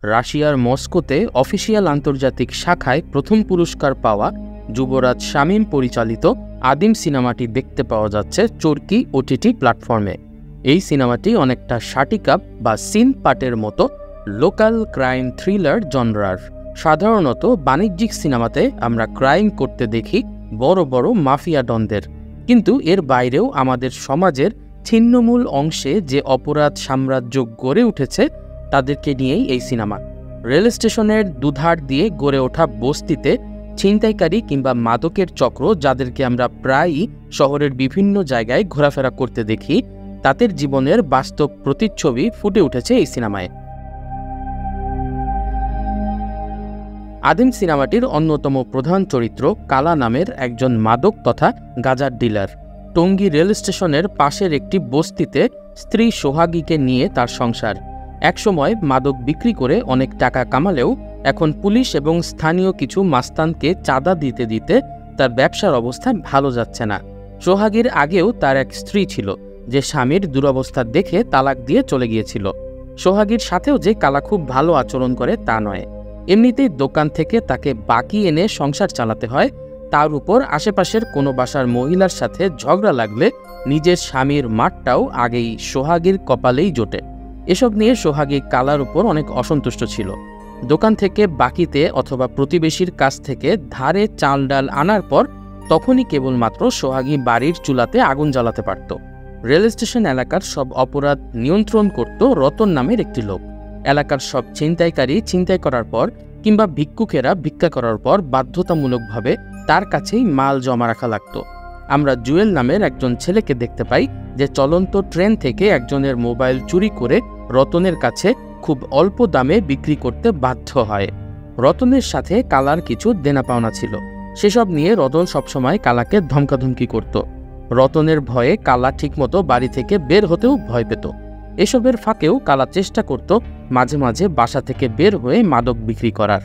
রাশিয়ার মস্কোতে অফিসিয়াল আন্তর্জাতিক শাখায় প্রথম পুরস্কার পাওয়া যুবরাজ শামীম পরিচালিত আদিম সিনেমাটি দেখতে পাওয়া যাচ্ছে চরকি ওটিটি প্ল্যাটফর্মে। এই সিনেমাটি অনেকটা শাটিকাপ বা সিন পাটের মতো লোকাল ক্রাইম থ্রিলার জনরার। সাধারণত বাণিজ্যিক সিনেমাতে আমরা ক্রাইম করতে দেখি বড় বড় মাফিয়া ডনদের, কিন্তু এর বাইরেও আমাদের সমাজের ছিন্নমূল অংশে যে অপরাধ সাম্রাজ্য গড়ে উঠেছে তাদেরকে নিয়েই এই সিনেমা। রেল স্টেশনের দুধার দিয়ে গড়ে ওঠা বস্তিতে ছিনতাইকারী কিংবা মাদকের চক্র, যাদেরকে আমরা প্রায়ই শহরের বিভিন্ন জায়গায় ঘোরাফেরা করতে দেখি, তাদের জীবনের বাস্তব প্রতিচ্ছবি ফুটে উঠেছে এই সিনেমায়। আদিম সিনেমাটির অন্যতম প্রধান চরিত্র কালা নামের একজন মাদক তথা গাঁজার ডিলার। টঙ্গী রেল স্টেশনের পাশের একটি বস্তিতে স্ত্রী সোহাগীকে নিয়ে তার সংসার। একসময় মাদক বিক্রি করে অনেক টাকা কামালেও এখন পুলিশ এবং স্থানীয় কিছু মাস্তানকে চাঁদা দিতে দিতে তার ব্যবসার অবস্থা ভালো যাচ্ছে না। সোহাগীর আগেও তার এক স্ত্রী ছিল, যে স্বামীর দুরবস্থা দেখে তালাক দিয়ে চলে গিয়েছিল। সোহাগীর সাথেও যে কালা খুব ভালো আচরণ করে তা নয়, এমনিতেই দোকান থেকে তাকে বাকি এনে সংসার চালাতে হয়। তার উপর আশেপাশের কোনো বাসার মহিলার সাথে ঝগড়া লাগলে নিজের স্বামীর মাঠটাও আগেই সোহাগীর কপালেই জোটে। এসব নিয়ে সোহাগী কালার উপর অনেক অসন্তুষ্ট ছিল। দোকান থেকে বাকিতে অথবা প্রতিবেশীর কাছ থেকে ধারে চাল ডাল আনার পর তখনই কেবলমাত্র সোহাগী বাড়ির চুলাতে আগুন জ্বালাতে পারত। রেল স্টেশন এলাকার সব অপরাধ নিয়ন্ত্রণ করত রতন নামের একটি লোক। এলাকার সব ছিনতাইকারী ছিনতাই করার পর কিংবা ভিক্ষুকেরা ভিক্ষা করার পর বাধ্যতামূলকভাবে তার কাছেই মাল জমা রাখা লাগত। আমরা জুয়েল নামের একজন ছেলেকে দেখতে পাই, যে চলন্ত ট্রেন থেকে একজনের মোবাইল চুরি করে রতনের কাছে খুব অল্প দামে বিক্রি করতে বাধ্য হয়। রতনের সাথে কালার কিছু দেনা পাওনা ছিল, সেসব নিয়ে রতন সবসময় কালাকে ধমকাধমকি করত। রতনের ভয়ে কালা ঠিকমতো বাড়ি থেকে বের হতেও ভয় পেত। এসবের ফাঁকেও কালা চেষ্টা করত মাঝে মাঝে বাসা থেকে বের হয়ে মাদক বিক্রি করার।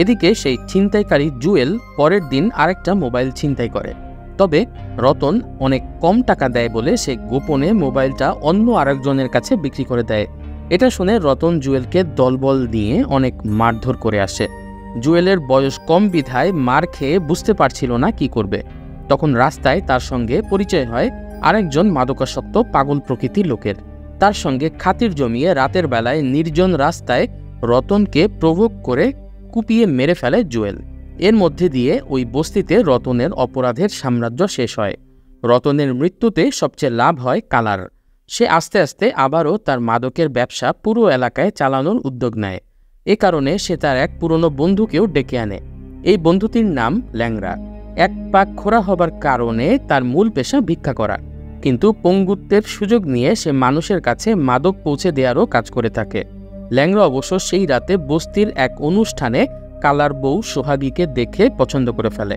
এদিকে সেই ছিনতাইকারী জুয়েল পরের দিন আরেকটা মোবাইল ছিনতাই করে, তবে রতন অনেক কম টাকা দেয় বলে সে গোপনে মোবাইলটা অন্য আরেকজনের কাছে বিক্রি করে দেয়। এটা শুনে রতন জুয়েলকে দলবল দিয়ে অনেক মারধর করে আসে। জুয়েলের বয়স কম বিধায় মার খেয়ে বুঝতে পারছিল না কি করবে। তখন রাস্তায় তার সঙ্গে পরিচয় হয় আরেকজন মাদকাসক্ত পাগল প্রকৃতির লোকের। তার সঙ্গে খাতির জমিয়ে রাতের বেলায় নির্জন রাস্তায় রতনকে প্রভোগ করে কুপিয়ে মেরে ফেলে জুয়েল। এর মধ্যে দিয়ে ওই বস্তিতে রতনের অপরাধের সাম্রাজ্য শেষ হয়। রতনের মৃত্যুতে সবচেয়ে লাভ হয় কালার। সে আস্তে আস্তে আবারও তার মাদকের ব্যবসা পুরো এলাকায় চালানোর উদ্যোগ নেয়। এ কারণে সে তার এক পুরনো বন্ধুকেও ডেকে আনে। এই বন্ধুটির নাম ল্যাংড়া। এক পাক খোড়া হবার কারণে তার মূল পেশা ভিক্ষা করা, কিন্তু পঙ্গুত্বের সুযোগ নিয়ে সে মানুষের কাছে মাদক পৌঁছে দেওয়ারও কাজ করে থাকে। ল্যাংড়া অবশ্য সেই রাতে বস্তির এক অনুষ্ঠানে কালার বউ সোহাগীকে দেখে পছন্দ করে ফেলে।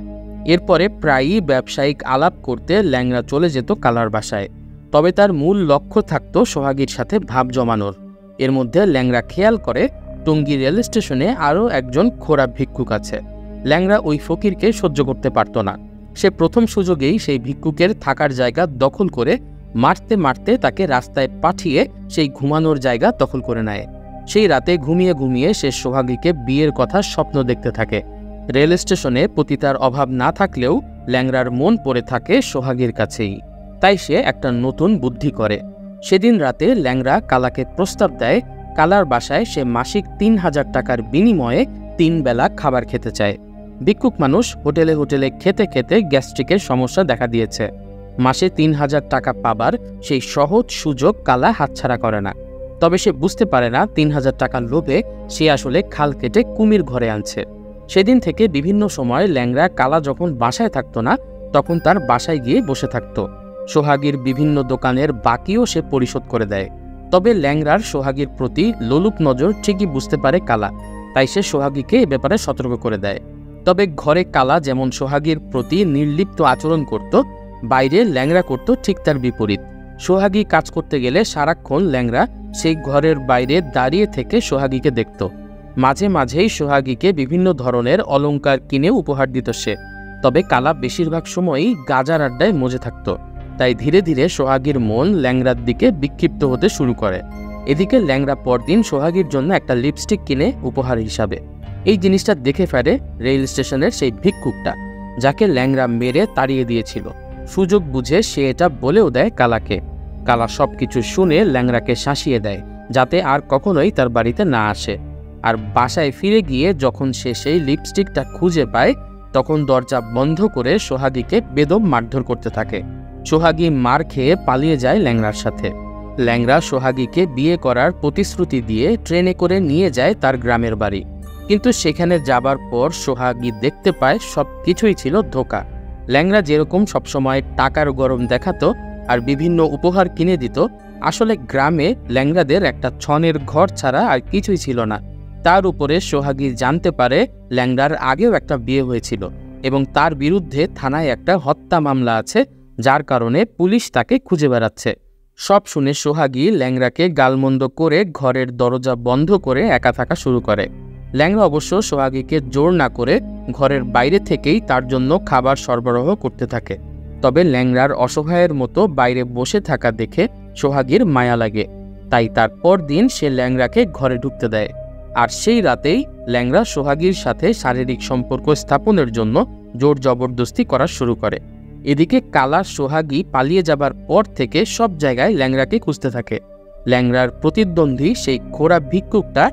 এরপরে প্রায়ই ব্যবসায়িক আলাপ করতে ল্যাংড়া চলে যেত কালার বাসায়, তবে তার মূল লক্ষ্য থাকত সোহাগীর সাথে ভাব জমানোর। এর মধ্যে ল্যাংড়া খেয়াল করে টঙ্গী রেল স্টেশনে আরও একজন খোড়া ভিক্ষুক আছে। ল্যাংড়া ওই ফকিরকে সহ্য করতে পারত না। সে প্রথম সুযোগেই সেই ভিক্ষুকের থাকার জায়গা দখল করে মারতে মারতে তাকে রাস্তায় পাঠিয়ে সেই ঘুমানোর জায়গা দখল করে নেয়। সেই রাতে ঘুমিয়ে ঘুমিয়ে সে সোহাগীকে বিয়ের কথা স্বপ্ন দেখতে থাকে। রেল স্টেশনে পতিতার অভাব না থাকলেও ল্যাংড়ার মন পড়ে থাকে সোহাগীর কাছেই। তাই সে একটা নতুন বুদ্ধি করে। সেদিন রাতে ল্যাংড়া কালাকে প্রস্তাব দেয় কালার বাসায় সে মাসিক ৩,০০০ টাকার বিনিময়ে ৩ বেলা খাবার খেতে চায়। ভিক্ষুক মানুষ হোটেলে হোটেলে খেতে খেতে গ্যাস্ট্রিকের সমস্যা দেখা দিয়েছে। মাসে ৩,০০০ টাকা পাবার সেই সহজ সুযোগ কালা হাতছাড়া করে না। তবে সে বুঝতে পারে না ৩,০০০ টাকার লোভে সে আসলে খাল কেটে কুমির ঘরে আনছে। সেদিন থেকে বিভিন্ন সময় ল্যাংড়া কালা যখন বাসায় থাকতো না, তখন তার বাসায় গিয়ে বসে থাকত। সোহাগীর বিভিন্ন দোকানের বাকিও সে পরিশোধ করে দেয়। তবে ল্যাংড়ার সোহাগীর প্রতি লোলুপ নজর ঠিকই বুঝতে পারে কালা, তাই সে সোহাগীকে এ ব্যাপারে সতর্ক করে দেয়। তবে ঘরে কালা যেমন সোহাগীর প্রতি নির্লিপ্ত আচরণ করত, বাইরে ল্যাংড়া করত ঠিক তার বিপরীত। সোহাগী কাজ করতে গেলে সারাক্ষণ ল্যাংড়া সেই ঘরের বাইরে দাঁড়িয়ে থেকে সোহাগীকে দেখত। মাঝে মাঝেই সোহাগীকে বিভিন্ন ধরনের অলংকার কিনে উপহার দিত সে। তবে কালা বেশিরভাগ সময়ই গাজার আড্ডায় মজে থাকত। তাই ধীরে ধীরে সোহাগীর মন ল্যাংড়ার দিকে বিক্ষিপ্ত হতে শুরু করে। এদিকে ল্যাংড়া পরদিন সোহাগীর জন্য একটা লিপস্টিক কিনে উপহার হিসাবে। এই জিনিসটা দেখে ফেলে রেল স্টেশনের সেই ভিক্ষুকটা, যাকে ল্যাংড়া মেরে তাড়িয়ে দিয়েছিল। সুযোগ বুঝে সে এটা বলেও দেয় কালাকে। কালা সবকিছু শুনে ল্যাংড়াকে শাসিয়ে দেয় যাতে আর কখনোই তার বাড়িতে না আসে। আর বাসায় ফিরে গিয়ে যখন সে সেই লিপস্টিকটা খুঁজে পায়, তখন দরজা বন্ধ করে সোহাগীকে বেদম মারধর করতে থাকে। সোহাগী মার খেয়ে পালিয়ে যায় ল্যাংড়ার সাথে। ল্যাংড়া সোহাগীকে বিয়ে করার প্রতিশ্রুতি দিয়ে ট্রেনে করে নিয়ে যায় তার গ্রামের বাড়ি। কিন্তু সেখানে যাবার পর সোহাগী দেখতে পায় সব কিছুই ছিল ধোঁকা। ল্যাংড়া যেরকম সবসময় টাকার গরম দেখাতো আর বিভিন্ন উপহার কিনে দিত, আসলে গ্রামে ল্যাংড়াদের একটা ছনের ঘর ছাড়া আর কিছুই ছিল না। তার উপরে সোহাগী জানতে পারে ল্যাংড়ার আগেও একটা বিয়ে হয়েছিল এবং তার বিরুদ্ধে থানায় একটা হত্যা মামলা আছে, যার কারণে পুলিশ তাকে খুঁজে বেড়াচ্ছে। সব শুনে সোহাগী ল্যাংড়াকে গালমন্দ করে ঘরের দরজা বন্ধ করে একা থাকা শুরু করে। ল্যাংড়া অবশ্য সোহাগীকে জোর না করে ঘরের বাইরে থেকেই তার জন্য খাবার সরবরাহ করতে থাকে। তবে ল্যাংড়ার অসহায়ের মতো বাইরে বসে থাকা দেখে সোহাগীর মায়া লাগে, তাই তার পরদিন সে ল্যাংড়াকে ঘরে ঢুকতে দেয়। আর সেই রাতেই ল্যাংড়া সোহাগীর সাথে শারীরিক সম্পর্ক স্থাপনের জন্য জোর জবরদস্তি করা শুরু করে। এদিকে কালা সোহাগী পালিয়ে যাবার পর থেকে সব জায়গায় ল্যাংড়াকে খুঁজতে থাকে। ল্যাংড়ার প্রতিদ্বন্দ্বী সেই খোড়া ভিক্ষুকটা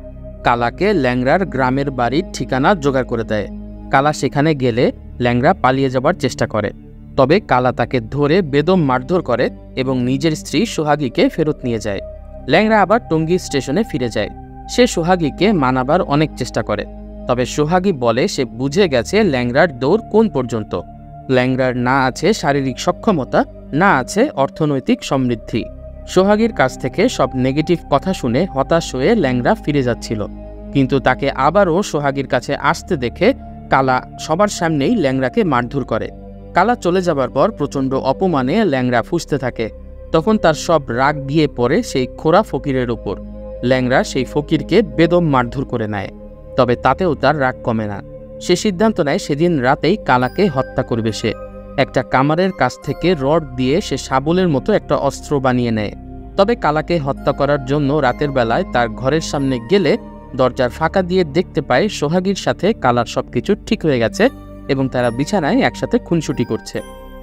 কালাকে ল্যাংড়ার গ্রামের বাড়ির ঠিকানা জোগাড় করে দেয়। কালা সেখানে গেলে ল্যাংড়া পালিয়ে যাবার চেষ্টা করে, তবে কালা তাকে ধরে বেদম মারধর করে এবং নিজের স্ত্রী সোহাগীকে ফেরত নিয়ে যায়। ল্যাংড়া আবার টঙ্গী স্টেশনে ফিরে যায়। সে সোহাগীকে মানাবার অনেক চেষ্টা করে, তবে সোহাগী বলে সে বুঝে গেছে ল্যাংড়ার দৌড় কোন পর্যন্ত। ল্যাংড়ার না আছে শারীরিক সক্ষমতা, না আছে অর্থনৈতিক সমৃদ্ধি। সোহাগীর কাছ থেকে সব নেগেটিভ কথা শুনে হতাশ হয়ে ল্যাংড়া ফিরে যাচ্ছিল, কিন্তু তাকে আবারও সোহাগীর কাছে আসতে দেখে কালা সবার সামনেই ল্যাংড়াকে মারধর করে। কালা চলে যাবার পর প্রচণ্ড অপমানে ল্যাংড়া ফুঁসতে থাকে। তখন তার সব রাগ গিয়ে পড়ে সেই খোড়া ফকিরের উপর। ল্যাংড়া সেই ফকিরকে বেদম মারধর করে নেয়, তবে তাতেও তার রাগ কমে না। সে সিদ্ধান্ত নেয় সেদিন রাতেই কালাকে হত্যা করবে সে। একটা কামারের কাছ থেকে রড দিয়ে সে শাবলের মতো একটা অস্ত্র বানিয়ে নেয়। তবে কালাকে হত্যা করার জন্য রাতের বেলায় তার ঘরের সামনে গেলে দরজার ফাঁকা দিয়ে দেখতে পায় সোহাগীর সাথে কালার সবকিছু ঠিক হয়ে গেছে এবং তারা বিছানায় একসাথে খুনসুটি করছে।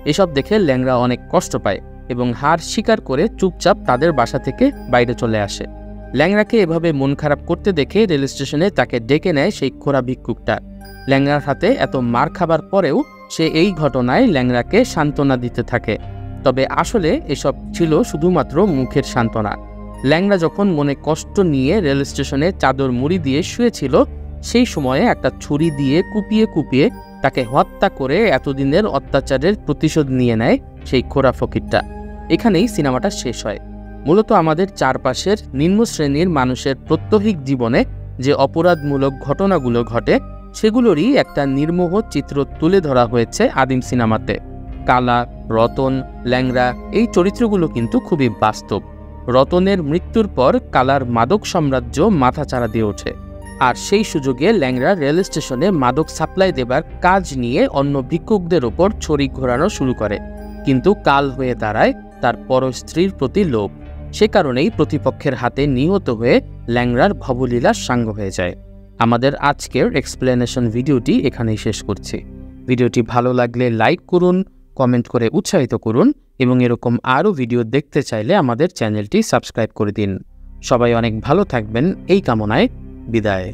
এসব দেখে ল্যাংড়া অনেক কষ্ট পায় এবং হার স্বীকার করে চুপচাপ তাদের বাসা থেকে বাইরে চলে আসে। ল্যাংড়াকে এভাবে মন খারাপ করতে দেখে রেল স্টেশনে তাকে ডেকে নেয় সেই খোড়া ভিক্ষুকটা। ল্যাংড়ার হাতে এত মার খাবার পরেও সে এই ঘটনায় ল্যাংড়াকে সান্ত্বনা দিতে থাকে, তবে আসলে এসব ছিল শুধুমাত্র মুখের সান্ত্বনা। ল্যাংড়া যখন মনে কষ্ট নিয়ে রেল স্টেশনে চাদর মুড়ি দিয়ে শুয়েছিল, সেই সময়ে একটা ছুরি দিয়ে কুপিয়ে কুপিয়ে তাকে হত্যা করে এতদিনের অত্যাচারের প্রতিশোধ নিয়ে নেয় সেই খোড়া ফকিরটা। এখানেই সিনেমাটা শেষ হয়। মূলত আমাদের চারপাশের নিম্ন শ্রেণীর মানুষের প্রত্যহিক জীবনে যে অপরাধমূলক ঘটনাগুলো ঘটে, সেগুলোরই একটা নির্মোহ চিত্র তুলে ধরা হয়েছে আদিম সিনেমাতে। কালা, রতন, ল্যাংড়া এই চরিত্রগুলো কিন্তু খুবই বাস্তব। রতনের মৃত্যুর পর কালার মাদক সাম্রাজ্য মাথাচাড়া দিয়ে ওঠে, আর সেই সুযোগে ল্যাংড়া রেল স্টেশনে মাদক সাপ্লাই দেবার কাজ নিয়ে অন্য ভিক্ষুকদের ওপর ছড়ি ঘোরানো শুরু করে। কিন্তু কাল হয়ে দাঁড়ায় তার পর স্ত্রীর প্রতি লোভ। সে কারণেই প্রতিপক্ষের হাতে নিহত হয়ে ল্যাংড়ার ভবলীলা সাঙ্গ হয়ে যায়। আমাদের আজকের এক্সপ্লেনেশন ভিডিওটি এখানেই শেষ করছি। ভিডিওটি ভালো লাগলে লাইক করুন, কমেন্ট করে উৎসাহিত করুন এবং এরকম আরও ভিডিও দেখতে চাইলে আমাদের চ্যানেলটি সাবস্ক্রাইব করে দিন। সবাই অনেক ভালো থাকবেন এই কামনায় বিদায়।